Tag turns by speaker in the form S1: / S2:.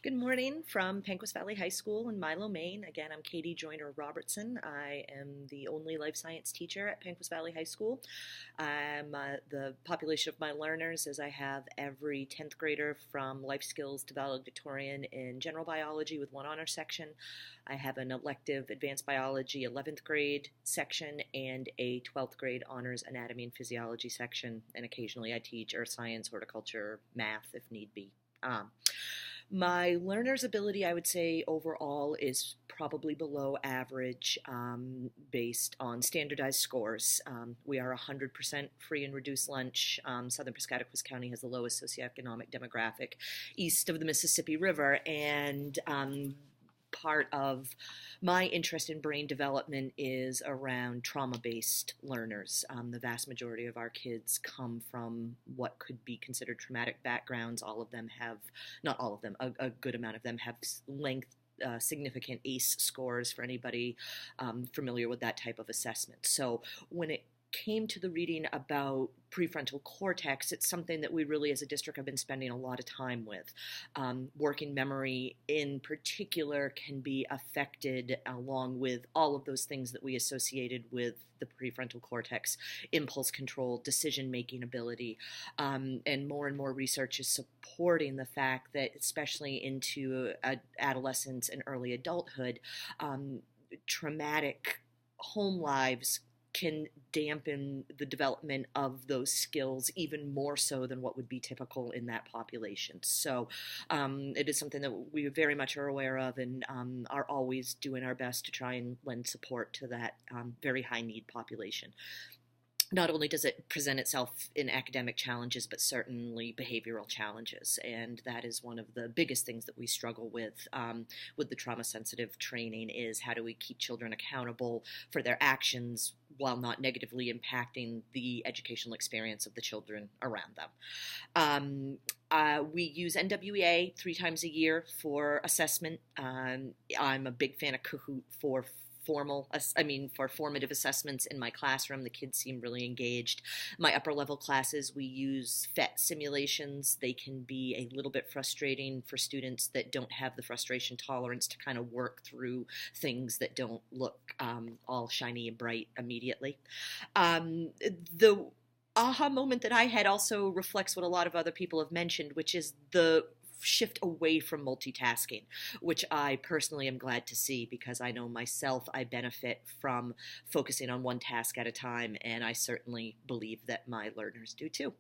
S1: Good morning from Panquist Valley High School in Milo, Maine. Again, I'm Katie Joyner Robertson. I am the only life science teacher at Panquist Valley High School. The population of my learners is I have every 10th grader from life skills to valedictorian in general biology with one honor section. I have an elective advanced biology 11th grade section and a 12th grade honors anatomy and physiology section. And occasionally I teach earth science, horticulture, math if need be. My learner's ability, I would say, overall is probably below average based on standardized scores. We are 100% free and reduced lunch. Southern Piscataquis County has the lowest socioeconomic demographic east of the Mississippi River, and part of my interest in brain development is around trauma-based learners. The vast majority of our kids come from what could be considered traumatic backgrounds. All of them have, not all of them, a good amount of them have significant ACE scores for anybody familiar with that type of assessment. So when it came to the reading about prefrontal cortex, it's something that we really as a district have been spending a lot of time with. Working memory in particular can be affected along with all of those things that we associated with the prefrontal cortex: impulse control, decision-making ability, and more research is supporting the fact that especially into adolescence and early adulthood, traumatic home lives can dampen the development of those skills even more so than what would be typical in that population. So it is something that we very much are aware of and are always doing our best to try and lend support to that very high need population. Not only does it present itself in academic challenges, but certainly behavioral challenges. And that is one of the biggest things that we struggle with the trauma-sensitive training is how do we keep children accountable for their actions while not negatively impacting the educational experience of the children around them. We use NWEA 3 times a year for assessment. I'm a big fan of Kahoot for formative assessments in my classroom. The kids seem really engaged. My upper level classes, we use PhET simulations. They can be a little bit frustrating for students that don't have the frustration tolerance to kind of work through things that don't look all shiny and bright immediately. The aha moment that I had also reflects what a lot of other people have mentioned, which is the shift away from multitasking, which I personally am glad to see because I know myself I benefit from focusing on one task at a time, and I certainly believe that my learners do too.